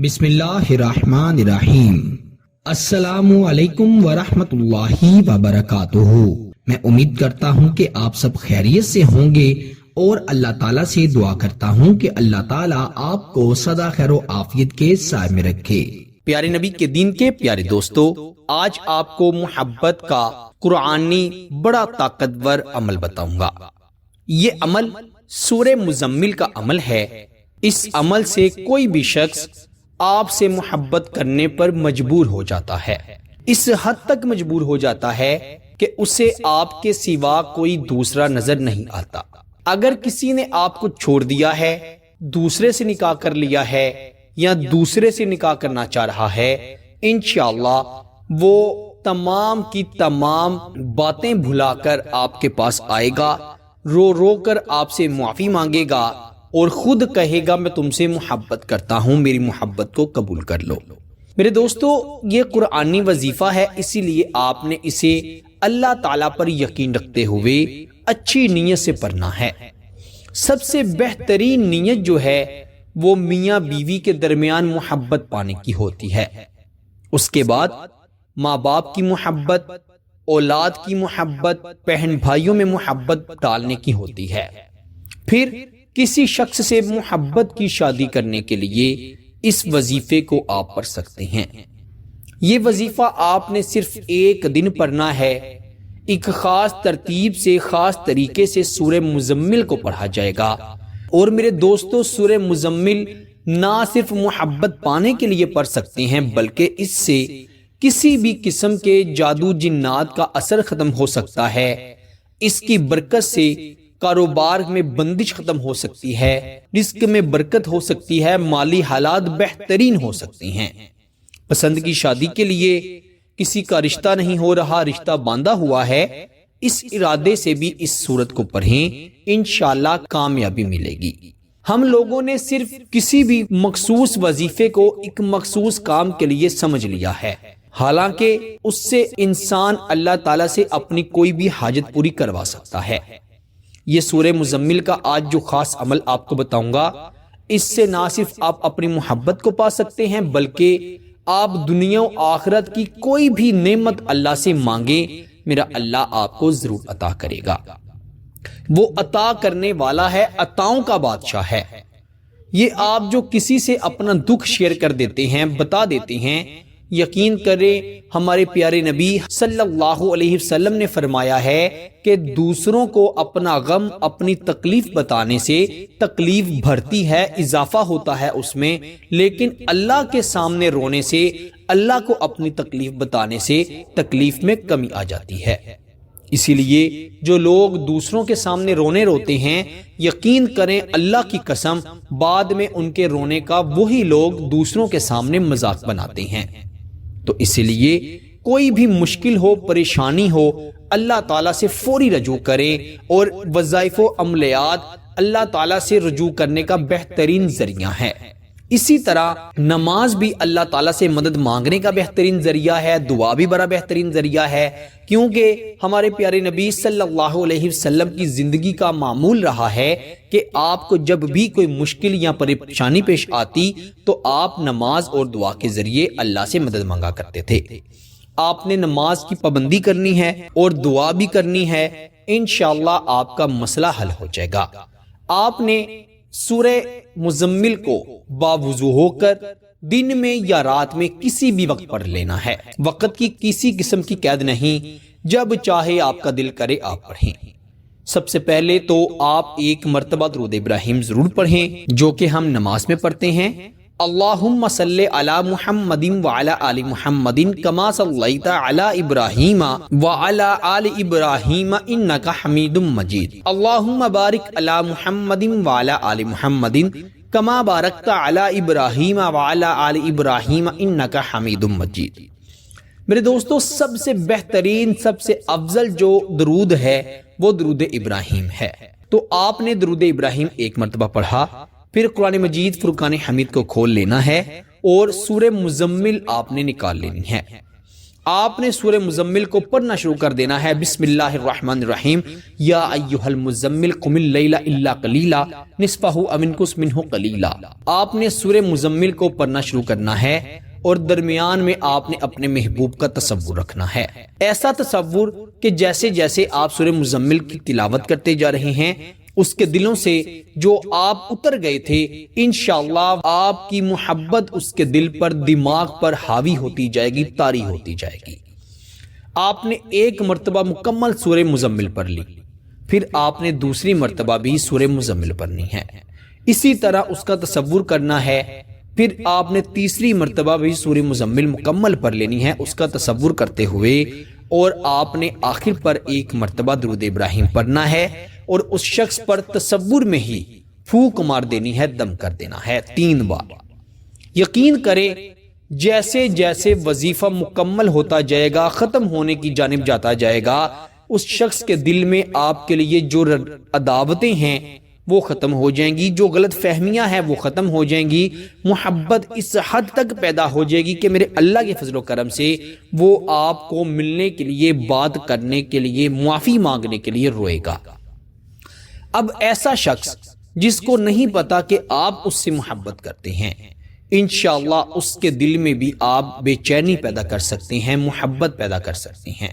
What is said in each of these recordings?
بسم اللہ الرحمن الرحیم۔ السلام علیکم ورحمۃ اللہ وبرکاتہ۔ میں امید کرتا ہوں کہ آپ سب خیریت سے ہوں گے اور اللہ تعالیٰ سے دعا کرتا ہوں کہ اللہ تعالیٰ آپ کو سدا خیر و عافیت کے سائے میں رکھے۔ پیارے نبی کے دین کے پیارے دوستو، آج آپ کو محبت کا قرآنی بڑا طاقتور عمل بتاؤں گا۔ یہ عمل سورہ مزمل کا عمل ہے۔ اس عمل سے کوئی بھی شخص آپ سے محبت کرنے پر مجبور ہو جاتا ہے، اس حد تک مجبور ہو جاتا ہے کہ اسے آپ کے سوا کوئی دوسرا نظر نہیں آتا۔ اگر کسی نے آپ کو چھوڑ دیا ہے، دوسرے سے نکاح کر لیا ہے یا دوسرے سے نکاح کرنا چاہ رہا ہے، انشاءاللہ وہ تمام کی تمام باتیں بھلا کر آپ کے پاس آئے گا، رو رو کر آپ سے معافی مانگے گا اور خود کہے گا میں تم سے محبت کرتا ہوں، میری محبت کو قبول کر لو۔ میرے دوستو، یہ قرآنی وظیفہ ہے، اسی لیے آپ نے اسے اللہ تعالیٰ پر یقین رکھتے ہوئے اچھی نیت سے پڑھنا ہے۔ سب سے بہترین نیت جو ہے وہ میاں بیوی کے درمیان محبت پانے کی ہوتی ہے۔ اس کے بعد ماں باپ کی محبت، اولاد کی محبت، بہن بھائیوں میں محبت ڈالنے کی ہوتی ہے۔ پھر کسی شخص سے محبت کی شادی کرنے کے لیے اس وظیفے کو آپ پڑھ سکتے ہیں۔ یہ وظیفہ آپ نے صرف ایک دن پڑھنا ہے۔ ایک خاص ترتیب سے، خاص طریقے سے سورہ مزمل کو پڑھا جائے گا۔ اور میرے دوستو، سورہ مزمل نہ صرف محبت پانے کے لیے پڑھ سکتے ہیں بلکہ اس سے کسی بھی قسم کے جادو جنات کا اثر ختم ہو سکتا ہے۔ اس کی برکت سے کاروبار میں بندش ختم ہو سکتی ہے، رزق میں برکت ہو سکتی ہے، مالی حالات بہترین ہو سکتی ہیں۔ پسند کی شادی کے لیے کسی کا رشتہ نہیں ہو رہا، رشتہ باندھا ہوا ہے، اس ارادے سے بھی اس سورت کو پڑھیں، انشاءاللہ کامیابی ملے گی۔ ہم لوگوں نے صرف کسی بھی مخصوص وظیفے کو ایک مخصوص کام کے لیے سمجھ لیا ہے، حالانکہ اس سے انسان اللہ تعالیٰ سے اپنی کوئی بھی حاجت پوری کروا سکتا ہے۔ یہ سورہ مزمل کا آج جو خاص عمل آپ کو بتاؤں گا، اس سے نہ صرف آپ اپنی محبت کو پا سکتے ہیں بلکہ آپ دنیا و آخرت کی کوئی بھی نعمت اللہ سے مانگیں، میرا اللہ آپ کو ضرور عطا کرے گا۔ وہ عطا کرنے والا ہے، عطاؤں کا بادشاہ ہے۔ یہ آپ جو کسی سے اپنا دکھ شیئر کر دیتے ہیں، بتا دیتے ہیں، یقین کریں ہمارے پیارے نبی صلی اللہ علیہ وسلم نے فرمایا ہے کہ دوسروں کو اپنا غم، اپنی تکلیف بتانے سے تکلیف بڑھتی ہے، اضافہ ہوتا ہے اس میں، لیکن اللہ کے سامنے رونے سے، اللہ کو اپنی تکلیف بتانے سے تکلیف میں کمی آ جاتی ہے۔ اسی لیے جو لوگ دوسروں کے سامنے روتے ہیں، یقین کریں اللہ کی قسم بعد میں ان کے رونے کا وہی لوگ دوسروں کے سامنے مذاق بناتے ہیں۔ تو اسی لیے کوئی بھی مشکل ہو، پریشانی ہو، اللہ تعالیٰ سے فوری رجوع کریں، اور وظائف و عملیات اللہ تعالیٰ سے رجوع کرنے کا بہترین ذریعہ ہے۔ اسی طرح نماز بھی اللہ تعالیٰ سے مدد مانگنے کا بہترین ذریعہ ہے، دعا بھی بڑا بہترین ذریعہ ہے، کیونکہ ہمارے پیارے نبی صلی اللہ علیہ وسلم کی زندگی کا معمول رہا ہے کہ آپ کو جب بھی کوئی مشکل یا پریشانی پیش آتی تو آپ نماز اور دعا کے ذریعے اللہ سے مدد مانگا کرتے تھے۔ آپ نے نماز کی پابندی کرنی ہے اور دعا بھی کرنی ہے، انشاءاللہ آپ کا مسئلہ حل ہو جائے گا۔ آپ نے سورہ مزمل کو باوضو ہو کر دن میں یا رات میں کسی بھی وقت پڑھ لینا ہے۔ وقت کی کسی قسم کی قید نہیں، جب چاہے آپ کا دل کرے آپ پڑھیں۔ سب سے پہلے تو آپ ایک مرتبہ درود ابراہیم ضرور پڑھیں، جو کہ ہم نماز میں پڑھتے ہیں۔ اللہم صلی علی محمد وعلی آل محمد کما صلیت علی ابراہیم وعلی آل ابراہیم انک حمید مجید۔ اللہم بارک علی محمد وعلی آل محمد کما بارکت علی ابراہیم وعلی آل ابراہیم انک حمید مجید۔ میرے دوستو، سب سے بہترین، سب سے افضل جو درود ہے وہ درود ابراہیم ہے۔ تو آپ نے درود ابراہیم ایک مرتبہ پڑھا، پھر قرآن مجید فرقان حمید کو کھول لینا ہے اور سورہ مزمل آپ نے نکال لینی ہے۔ آپ نے سورہ مزمل کو پڑھنا شروع کر دینا ہے. بسم اللہ الرحمن الرحیم. یا ایھا المزمل قم اللیل الا قلیلا نصفہ او انقص منہ قلیلا. آپ نے سورہ مزمل کو پڑھنا شروع کرنا ہے اور درمیان میں آپ نے اپنے محبوب کا تصور رکھنا ہے. ایسا تصور کہ جیسے جیسے آپ سورہ مزمل کی تلاوت کرتے جا رہے ہیں اس کے دلوں سے جو آپ اتر گئے تھے انشاءاللہ آپ کی محبت اس کے دل پر دماغ پر حاوی ہوتی جائے گی، طاری ہوتی جائے گی. آپ نے ایک مرتبہ مکمل سورہ مزمل پڑھ لی، پھر آپ نے دوسری مرتبہ بھی سورہ مزمل پڑھنی ہے. اسی طرح اس کا تصور کرنا ہے. پھر آپ نے تیسری مرتبہ بھی سورہ مزمل مکمل پڑھ لینی ہے اس کا تصور کرتے ہوئے، اور آپ نے آخر پر ایک مرتبہ درود ابراہیم پڑھنا ہے اور اس شخص پر تصور میں ہی پھونک مار دینی ہے، دم کر دینا ہے 3 بار. یقین کریں جیسے جیسے وظیفہ مکمل ہوتا جائے گا، ختم ہونے کی جانب جاتا جائے گا، اس شخص کے دل میں آپ کے لیے جو عداوتیں ہیں وہ ختم ہو جائیں گی، جو غلط فہمیاں ہیں وہ ختم ہو جائیں گی. محبت اس حد تک پیدا ہو جائے گی کہ میرے اللہ کے فضل و کرم سے وہ آپ کو ملنے کے لیے، بات کرنے کے لیے، معافی مانگنے کے لیے روئے گا. اب ایسا شخص جس کو نہیں پتا کہ آپ اس سے محبت کرتے ہیں، انشاءاللہ اس کے دل میں بھی آپ بے چینی پیدا کر سکتے ہیں، محبت پیدا کر سکتے ہیں.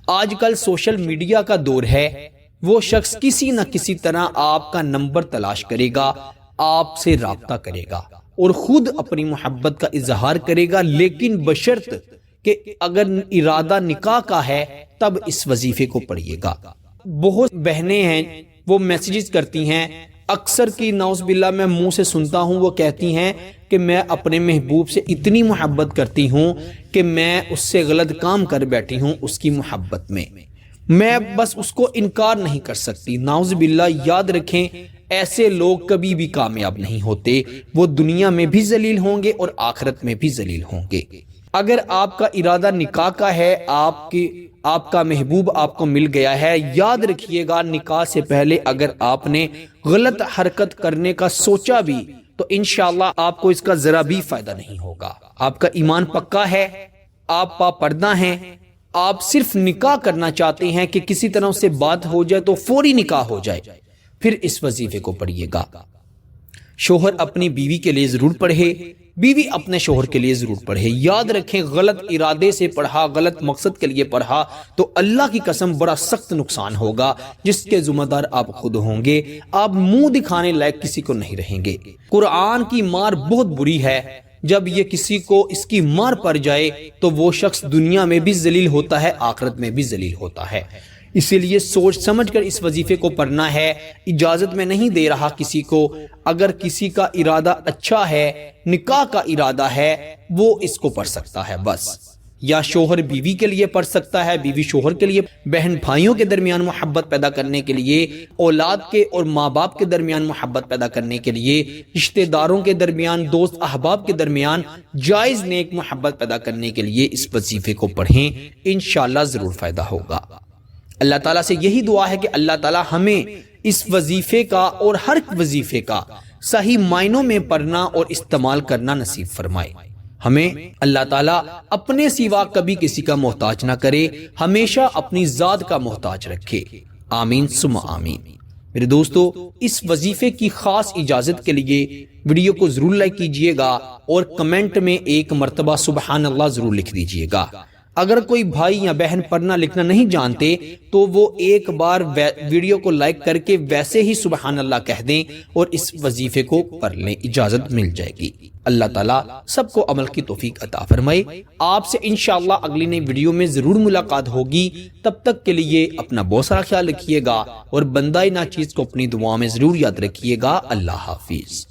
آج کل سوشل میڈیا کا دور ہے. وہ شخص کسی نہ کسی طرح آپ کا نمبر تلاش کرے گا، آپ سے رابطہ کرے گا اور خود اپنی محبت کا اظہار کرے گا، لیکن بشرط کہ اگر ارادہ نکاح کا ہے تب اس وظیفے کو پڑھیے گا. بہت بہنیں ہیں وہ میسیجز کرتی ہیں، اکثر کی نعوذ باللہ میں منہ سے سنتا ہوں، وہ کہتی ہیں کہ میں اپنے محبوب سے اتنی محبت کرتی ہوں کہ میں اس سے غلط کام کر بیٹھی ہوں اس کی محبت میں بس اس کو انکار نہیں کر سکتی. نعوذ باللہ. یاد رکھیں ایسے لوگ کبھی بھی کامیاب نہیں ہوتے، وہ دنیا میں بھی ذلیل ہوں گے اور آخرت میں بھی ذلیل ہوں گے. اگر آپ کا ارادہ نکاح کا ہے، آپ کا محبوب آپ کو مل گیا ہے، یاد رکھیے گا نکاح سے پہلے اگر آپ نے غلط حرکت کرنے کا سوچا بھی تو انشاءاللہ آپ کو اس کا ذرا بھی فائدہ نہیں ہوگا. آپ کا ایمان پکا ہے، آپ پاپردہ ہیں، آپ صرف نکاح کرنا چاہتے ہیں کہ کسی طرح سے بات ہو جائے تو فوری نکاح ہو جائے، پھر اس وظیفے کو پڑھیے گا. شوہر اپنی بیوی کے لیے ضرور پڑھے، بیوی اپنے شوہر کے لیے ضرور پڑھے. یاد رکھیں غلط ارادے سے پڑھا، غلط مقصد کے لیے پڑھا تو اللہ کی قسم بڑا سخت نقصان ہوگا جس کے ذمہ دار آپ خود ہوں گے. آپ منہ دکھانے لائق کسی کو نہیں رہیں گے. قرآن کی مار بہت بری ہے، جب یہ کسی کو اس کی مار پڑ جائے تو وہ شخص دنیا میں بھی ذلیل ہوتا ہے، آخرت میں بھی ذلیل ہوتا ہے. اسی لیے سوچ سمجھ کر اس وظیفے کو پڑھنا ہے. اجازت میں نہیں دے رہا کسی کو، اگر کسی کا ارادہ اچھا ہے، نکاح کا ارادہ ہے، وہ اس کو پڑھ سکتا ہے بس. یا شوہر بیوی کے لیے پڑھ سکتا ہے، بیوی شوہر کے لیے، بہن بھائیوں کے درمیان محبت پیدا کرنے کے لیے، اولاد کے اور ماں باپ کے درمیان محبت پیدا کرنے کے لیے، رشتہ داروں کے درمیان، دوست احباب کے درمیان جائز نیک محبت پیدا کرنے کے لیے اس وظیفے کو پڑھیں. انشاءاللہ ضرور فائدہ ہوگا. اللہ تعالیٰ سے یہی دعا ہے کہ اللہ تعالیٰ ہمیں اس وظیفے کا اور ہر وظیفے کا صحیح معنوں میں پڑھنا اور استعمال کرنا نصیب فرمائے. ہمیں اللہ تعالیٰ اپنے سوا کبھی کسی کا محتاج نہ کرے، ہمیشہ اپنی ذات کا محتاج رکھے. آمین ثم آمین. میرے دوستو اس وظیفے کی خاص اجازت کے لیے ویڈیو کو ضرور لائک کیجئے گا اور کمنٹ میں ایک مرتبہ سبحان اللہ ضرور لکھ دیجئے گا. اگر کوئی بھائی یا بہن پڑھنا لکھنا نہیں جانتے تو وہ ایک بار ویڈیو کو لائک کر کے ویسے ہی سبحان اللہ کہہ دیں اور اس وظیفے کو پڑھ لیں، اجازت مل جائے گی. اللہ تعالیٰ سب کو عمل کی توفیق عطا فرمائے. آپ سے انشاءاللہ اگلی نئی ویڈیو میں ضرور ملاقات ہوگی. تب تک کے لیے اپنا بہت سارا خیال رکھیے گا اور بندہ ناچیز کو اپنی دعا میں ضرور یاد رکھیے گا. اللہ حافظ.